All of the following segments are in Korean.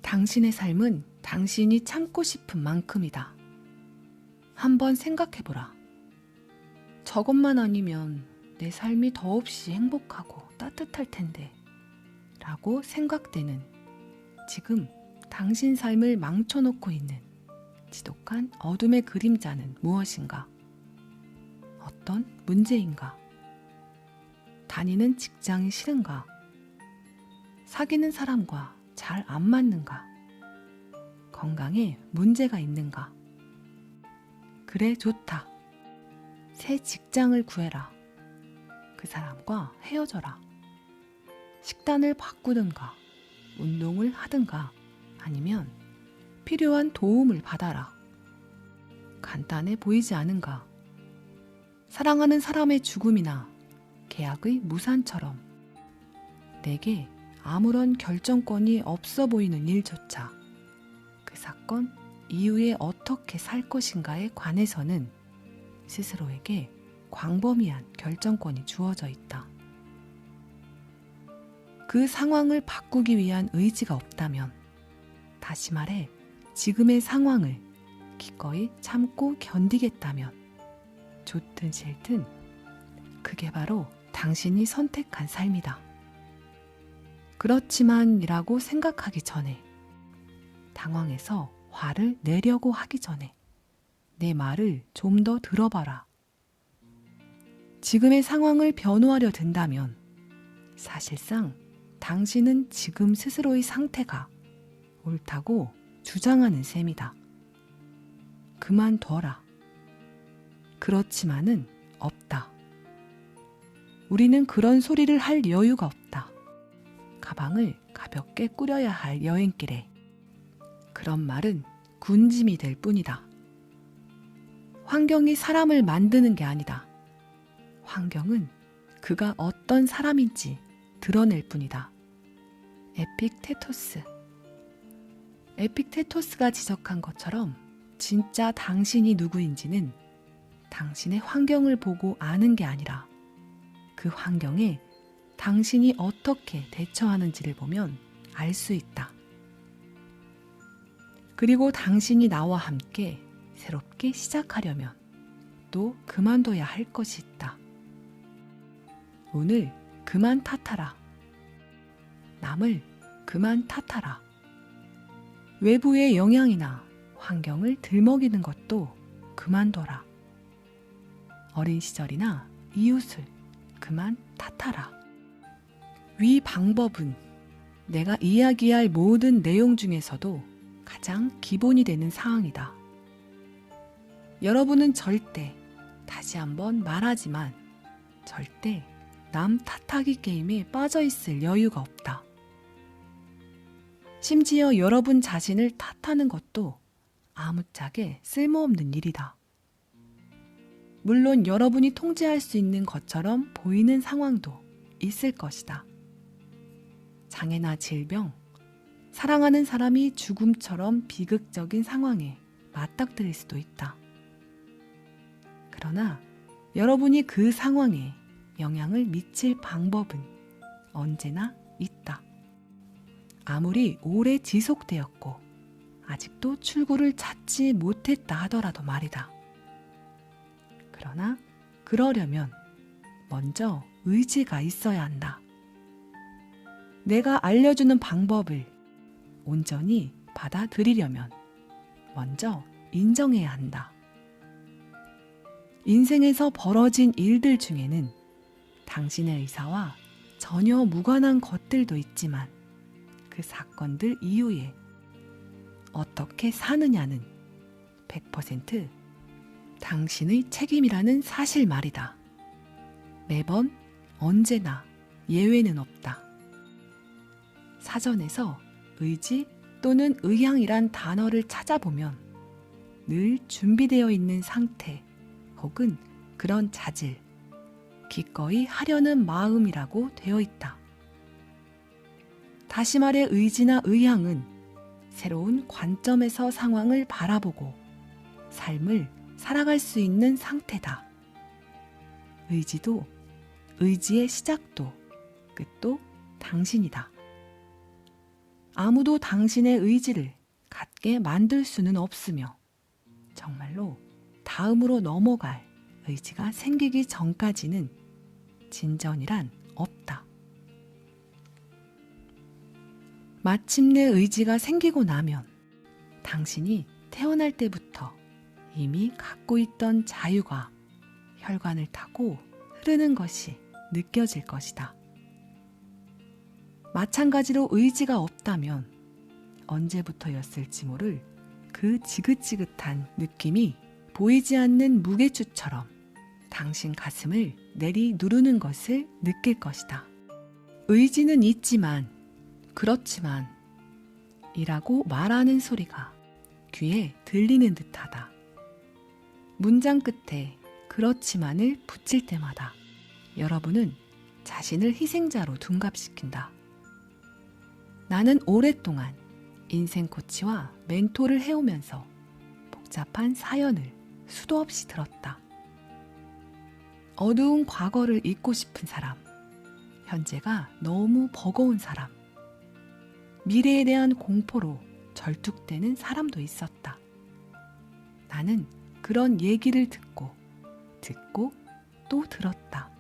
당신의 삶은 당신이 참고 싶은 만큼이다. 한번 생각해보라. 저것만 아니면 내 삶이 더없이 행복하고 따뜻할 텐데 라고 생각되는 지금 당신 삶을 망쳐놓고 있는 지독한 어둠의 그림자는 무엇인가? 어떤 문제인가? 다니는 직장이 싫은가? 사귀는 사람과 잘 안 맞는가? 건강에 문제가 있는가? 그래, 좋다. 새 직장을 구해라. 그 사람과 헤어져라. 식단을 바꾸든가, 운동을 하든가, 아니면 필요한 도움을 받아라. 간단해 보이지 않은가? 사랑하는 사람의 죽음이나 계약의 무산처럼 내게 아무런 결정권이 없어 보이는 일조차 그 사건 이후에 어떻게 살 것인가에 관해서는 스스로에게 광범위한 결정권이 주어져 있다. 그 상황을 바꾸기 위한 의지가 없다면, 다시 말해 지금의 상황을 기꺼이 참고 견디겠다면, 좋든 싫든 그게 바로 당신이 선택한 삶이다. 그렇지만 이라고 생각하기 전에, 당황해서 화를 내려고 하기 전에 내 말을 좀 더 들어봐라. 지금의 상황을 변호하려 든다면 사실상 당신은 지금 스스로의 상태가 옳다고 주장하는 셈이다. 그만둬라. 그렇지만은 없다. 우리는 그런 소리를 할 여유가 없다. 가방을 가볍게 꾸려야 할 여행길에 그런 말은 군짐이 될 뿐이다. 환경이 사람을 만드는 게 아니다. 환경은 그가 어떤 사람인지 드러낼 뿐이다. 에픽테토스. 에픽테토스가 지적한 것처럼 진짜 당신이 누구인지는 당신의 환경을 보고 아는 게 아니라 그 환경에 당신이 어떻게 대처하는지를 보면 알 수 있다. 그리고 당신이 나와 함께 새롭게 시작하려면 또 그만둬야 할 것이 있다. 오늘 그만 탓하라. 남을 그만 탓하라. 외부의 영향이나 환경을 들먹이는 것도 그만둬라. 어린 시절이나 이웃을 그만 탓하라. 위 방법은 내가 이야기할 모든 내용 중에서도 가장 기본이 되는 사항이다. 여러분은 절대, 다시 한번 말하지만 절대 남 탓하기 게임에 빠져 있을 여유가 없다. 심지어 여러분 자신을 탓하는 것도 아무짝에 쓸모없는 일이다. 물론 여러분이 통제할 수 있는 것처럼 보이는 상황도 있을 것이다. 장애나 질병, 사랑하는 사람이 죽음처럼 비극적인 상황에 맞닥뜨릴 수도 있다. 그러나 여러분이 그 상황에 영향을 미칠 방법은 언제나 있다. 아무리 오래 지속되었고 아직도 출구를 찾지 못했다 하더라도 말이다. 그러나 그러려면 먼저 의지가 있어야 한다. 내가 알려주는 방법을 온전히 받아들이려면 먼저 인정해야 한다. 인생에서 벌어진 일들 중에는 당신의 의사와 전혀 무관한 것들도 있지만 그 사건들 이후에 어떻게 사느냐는 100% 당신의 책임이라는 사실 말이다. 매번 언제나 예외는 없다. 사전에서 의지 또는 의향이란 단어를 찾아보면 늘 준비되어 있는 상태 혹은 그런 자질, 기꺼이 하려는 마음이라고 되어 있다. 다시 말해 의지나 의향은 새로운 관점에서 상황을 바라보고 삶을 살아갈 수 있는 상태다. 의지도, 의지의 시작도, 끝도 당신이다. 아무도 당신의 의지를 갖게 만들 수는 없으며 정말로 다음으로 넘어갈 의지가 생기기 전까지는 진전이란 없다. 마침내 의지가 생기고 나면 당신이 태어날 때부터 이미 갖고 있던 자유가 혈관을 타고 흐르는 것이 느껴질 것이다. 마찬가지로 의지가 없다면 언제부터였을지 모를 그 지긋지긋한 느낌이 보이지 않는 무게추처럼 당신 가슴을 내리 누르는 것을 느낄 것이다. 의지는 있지만, 그렇지만 이라고 말하는 소리가 귀에 들리는 듯하다. 문장 끝에 그렇지만을 붙일 때마다 여러분은 자신을 희생자로 둔갑시킨다. 나는 오랫동안 인생 코치와 멘토를 해오면서 복잡한 사연을 수도 없이 들었다. 어두운 과거를 잊고 싶은 사람, 현재가 너무 버거운 사람, 미래에 대한 공포로 절뚝대는 사람도 있었다. 나는 그런 얘기를 듣고 또 들었다.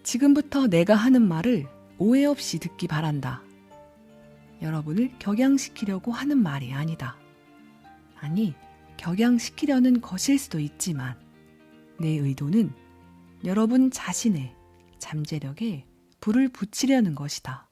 지금부터 내가 하는 말을 오해 없이 듣기 바란다. 여러분을 격양시키려고 하는 말이 아니다. 아니, 격양시키려는 것일 수도 있지만 내 의도는 여러분 자신의 잠재력에 불을 붙이려는 것이다.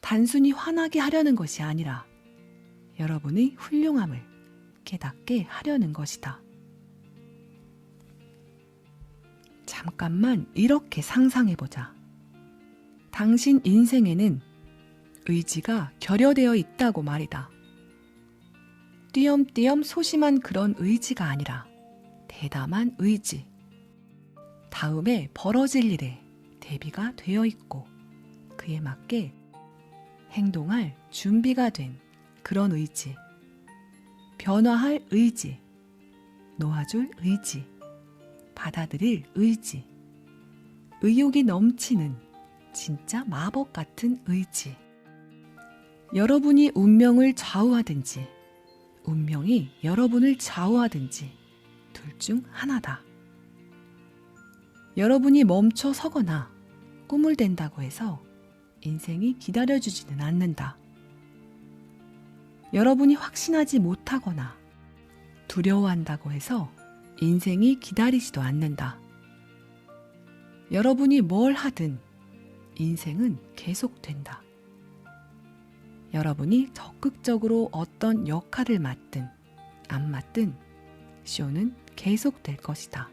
단순히 화나게 하려는 것이 아니라 여러분의 훌륭함을 깨닫게 하려는 것이다. 잠깐만 이렇게 상상해보자. 당신 인생에는 의지가 결여되어 있다고 말이다. 띄엄띄엄 소심한 그런 의지가 아니라 대담한 의지. 다음에 벌어질 일에 대비가 되어 있고 그에 맞게 행동할 준비가 된 그런 의지. 변화할 의지. 놓아줄 의지. 받아들일 의지. 의욕이 넘치는 진짜 마법 같은 의지. 여러분이 운명을 좌우하든지 운명이 여러분을 좌우하든지 둘 중 하나다. 여러분이 멈춰 서거나 꿈을 댄다고 해서 인생이 기다려주지는 않는다. 여러분이 확신하지 못하거나 두려워한다고 해서 인생이 기다리지도 않는다. 여러분이 뭘 하든 인생은 계속된다. 여러분이 적극적으로 어떤 역할을 맡든 안 맡든 쇼는 계속될 것이다.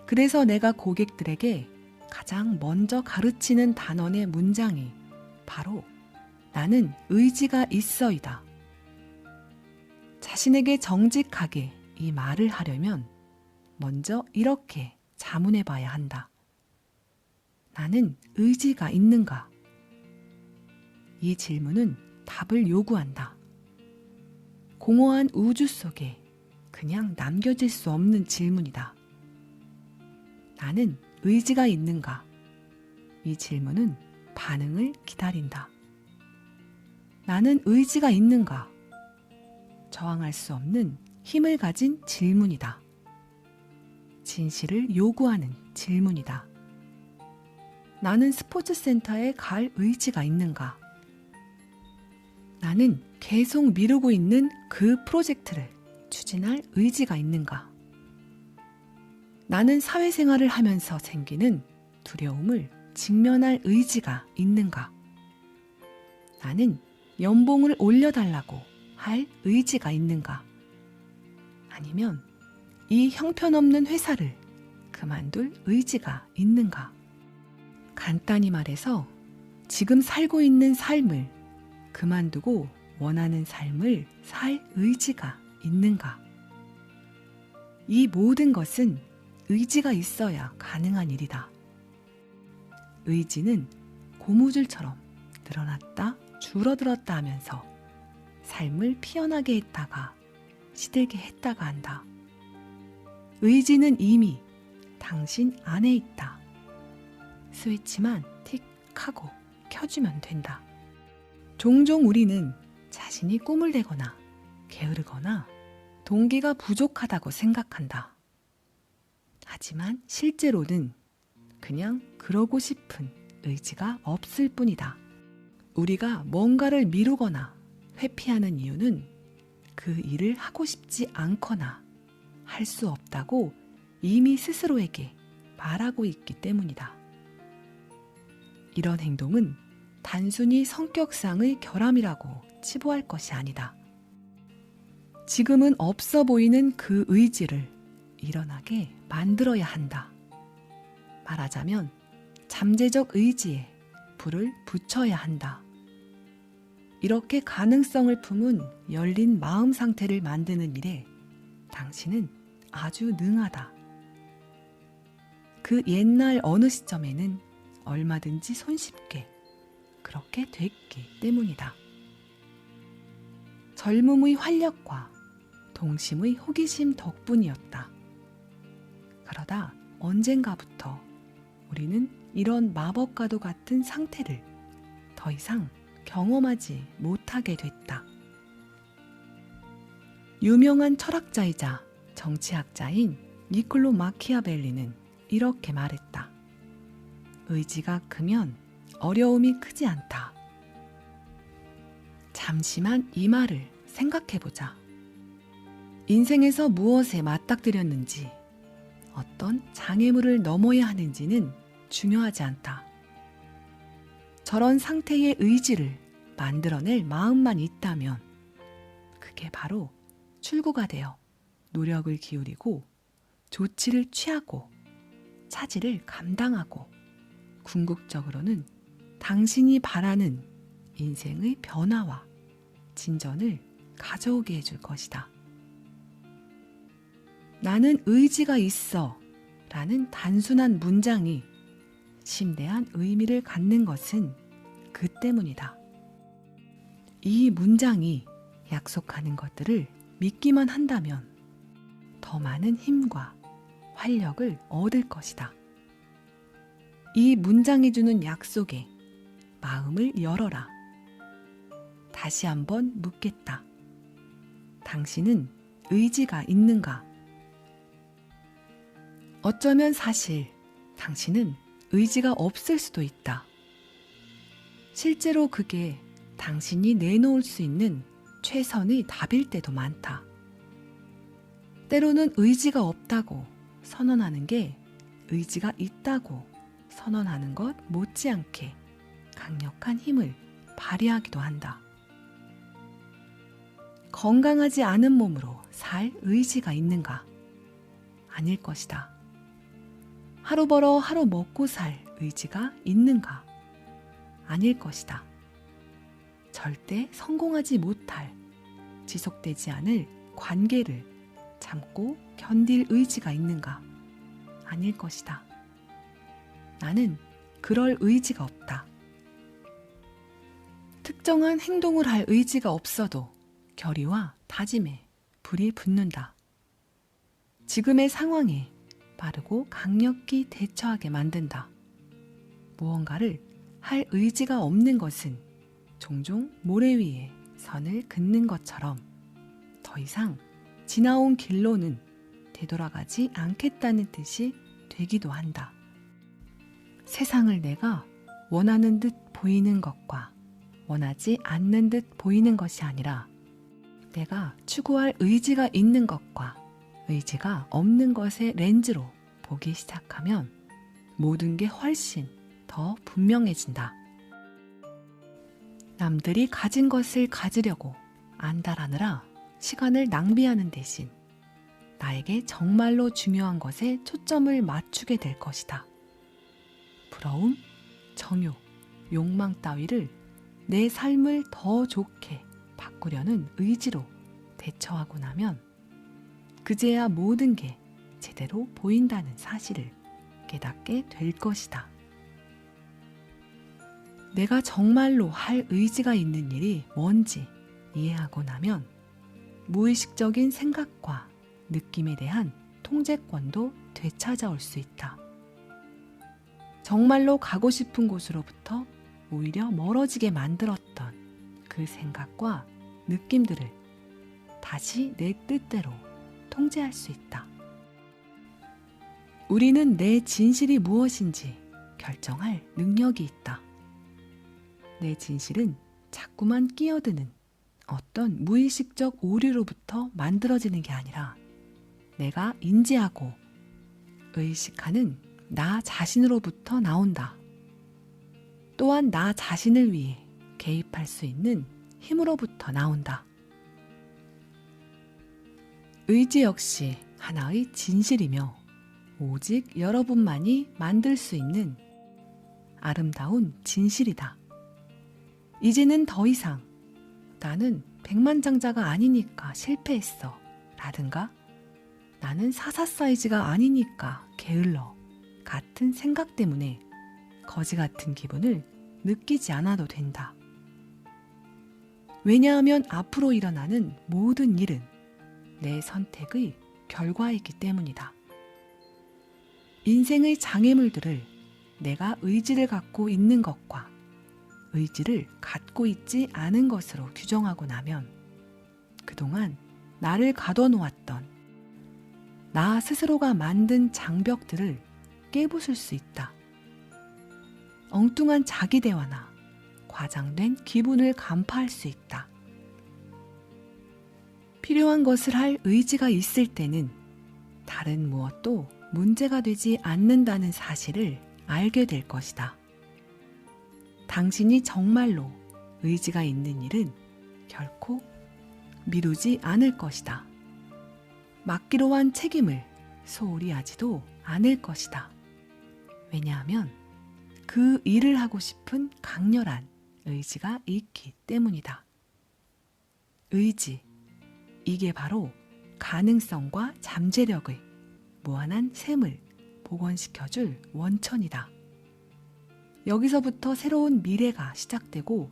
그래서 내가 고객들에게 가장 먼저 가르치는 단원의 문장이 바로 나는 의지가 있어이다. 자신에게 정직하게 이 말을 하려면 먼저 이렇게 자문해 봐야 한다. 나는 의지가 있는가? 이 질문은 답을 요구한다. 공허한 우주 속에 그냥 남겨질 수 없는 질문이다. 나는 의지가 있는가? 이 질문은 반응을 기다린다. 나는 의지가 있는가? 저항할 수 없는 힘을 가진 질문이다. 진실을 요구하는 질문이다. 나는 스포츠 센터에 갈 의지가 있는가? 나는 계속 미루고 있는 그 프로젝트를 추진할 의지가 있는가? 나는 사회생활을 하면서 생기는 두려움을 직면할 의지가 있는가? 나는 연봉을 올려달라고 할 의지가 있는가? 아니면 이 형편없는 회사를 그만둘 의지가 있는가? 간단히 말해서 지금 살고 있는 삶을 그만두고 원하는 삶을 살 의지가 있는가? 이 모든 것은 의지가 있어야 가능한 일이다. 의지는 고무줄처럼 늘어났다 줄어들었다 하면서 삶을 피어나게 했다가 시들게 했다가 한다. 의지는 이미 당신 안에 있다. 스위치만 틱 하고 켜주면 된다. 종종 우리는 자신이 꿈을 대거나 게으르거나 동기가 부족하다고 생각한다. 하지만 실제로는 그냥 그러고 싶은 의지가 없을 뿐이다. 우리가 뭔가를 미루거나 회피하는 이유는 그 일을 하고 싶지 않거나 할 수 없다고 이미 스스로에게 말하고 있기 때문이다. 이런 행동은 단순히 성격상의 결함이라고 치부할 것이 아니다. 지금은 없어 보이는 그 의지를 일어나게 만들어야 한다. 말하자면 잠재적 의지에 불을 붙여야 한다. 이렇게 가능성을 품은 열린 마음 상태를 만드는 일에 당신은 아주 능하다. 그 옛날 어느 시점에는 얼마든지 손쉽게 그렇게 됐기 때문이다. 젊음의 활력과 동심의 호기심 덕분이었다. 그러다 언젠가부터 우리는 이런 마법과도 같은 상태를 더 이상 경험하지 못하게 됐다. 유명한 철학자이자 정치학자인 니콜로 마키아벨리는 이렇게 말했다. 의지가 크면 어려움이 크지 않다. 잠시만 이 말을 생각해보자. 인생에서 무엇에 맞닥뜨렸는지, 어떤 장애물을 넘어야 하는지는 중요하지 않다. 저런 상태의 의지를 만들어낼 마음만 있다면 그게 바로 출구가 되어 노력을 기울이고 조치를 취하고 차질을 감당하고 궁극적으로는 당신이 바라는 인생의 변화와 진전을 가져오게 해줄 것이다. 나는 의지가 있어 라는 단순한 문장이 심대한 의미를 갖는 것은 그 때문이다. 이 문장이 약속하는 것들을 믿기만 한다면 더 많은 힘과 활력을 얻을 것이다. 이 문장이 주는 약속에 마음을 열어라. 다시 한번 묻겠다. 당신은 의지가 있는가? 어쩌면 사실 당신은 의지가 없을 수도 있다. 실제로 그게 당신이 내놓을 수 있는 최선의 답일 때도 많다. 때로는 의지가 없다고 선언하는 게 의지가 있다고 선언하는 것 못지않게 강력한 힘을 발휘하기도 한다. 건강하지 않은 몸으로 살 의지가 있는가? 아닐 것이다. 하루 벌어 하루 먹고 살 의지가 있는가? 아닐 것이다. 절대 성공하지 못할, 지속되지 않을 관계를 참고 견딜 의지가 있는가? 아닐 것이다. 나는 그럴 의지가 없다. 특정한 행동을 할 의지가 없어도 결의와 다짐에 불이 붙는다. 지금의 상황에 빠르고 강력히 대처하게 만든다. 무언가를 할 의지가 없는 것은 종종 모래 위에 선을 긋는 것처럼 더 이상 지나온 길로는 되돌아가지 않겠다는 뜻이 되기도 한다. 세상을 내가 원하는 듯 보이는 것과 원하지 않는 듯 보이는 것이 아니라 내가 추구할 의지가 있는 것과 의지가 없는 것의 렌즈로 보기 시작하면 모든 게 훨씬 더 분명해진다. 남들이 가진 것을 가지려고 안달하느라 시간을 낭비하는 대신 나에게 정말로 중요한 것에 초점을 맞추게 될 것이다. 부러움, 정욕, 욕망 따위를 내 삶을 더 좋게 바꾸려는 의지로 대처하고 나면 그제야 모든 게 제대로 보인다는 사실을 깨닫게 될 것이다. 내가 정말로 할 의지가 있는 일이 뭔지 이해하고 나면 무의식적인 생각과 느낌에 대한 통제권도 되찾아올 수 있다. 정말로 가고 싶은 곳으로부터 오히려 멀어지게 만들었던 그 생각과 느낌들을 다시 내 뜻대로 통제할 수 있다. 우리는 내 진실이 무엇인지 결정할 능력이 있다. 내 진실은 자꾸만 끼어드는 어떤 무의식적 오류로부터 만들어지는 게 아니라 내가 인지하고 의식하는 나 자신으로부터 나온다. 또한 나 자신을 위해 개입할 수 있는 힘으로부터 나온다. 의지 역시 하나의 진실이며 오직 여러분만이 만들 수 있는 아름다운 진실이다. 이제는 더 이상 나는 백만장자가 아니니까 실패했어 라든가 나는 사사 사이즈가 아니니까 게을러 같은 생각 때문에 거지 같은 기분을 느끼지 않아도 된다. 왜냐하면 앞으로 일어나는 모든 일은 내 선택의 결과이기 때문이다. 인생의 장애물들을 내가 의지를 갖고 있는 것과 의지를 갖고 있지 않은 것으로 규정하고 나면 그동안 나를 가둬놓았던 나 스스로가 만든 장벽들을 깨부술 수 있다. 엉뚱한 자기대화나 과장된 기분을 간파할 수 있다. 필요한 것을 할 의지가 있을 때는 다른 무엇도 문제가 되지 않는다는 사실을 알게 될 것이다. 당신이 정말로 의지가 있는 일은 결코 미루지 않을 것이다. 맡기로 한 책임을 소홀히 하지도 않을 것이다. 왜냐하면 그 일을 하고 싶은 강렬한 의지가 있기 때문이다. 의지, 이게 바로 가능성과 잠재력의 무한한 샘을 복원시켜줄 원천이다. 여기서부터 새로운 미래가 시작되고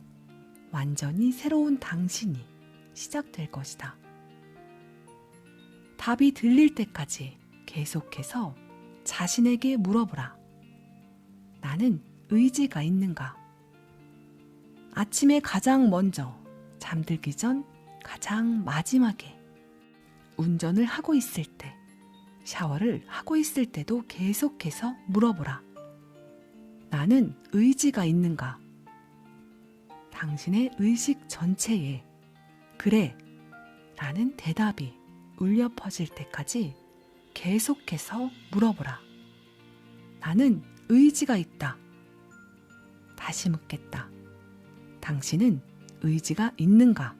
완전히 새로운 당신이 시작될 것이다. 답이 들릴 때까지 계속해서 자신에게 물어보라. 나는 의지가 있는가? 아침에 가장 먼저, 잠들기 전 가장 마지막에, 운전을 하고 있을 때, 샤워를 하고 있을 때도 계속해서 물어보라. 나는 의지가 있는가? 당신의 의식 전체에 그래 라는 대답이 울려 퍼질 때까지 계속해서 물어보라. 나는 의지가 있다. 다시 묻겠다. 당신은 의지가 있는가?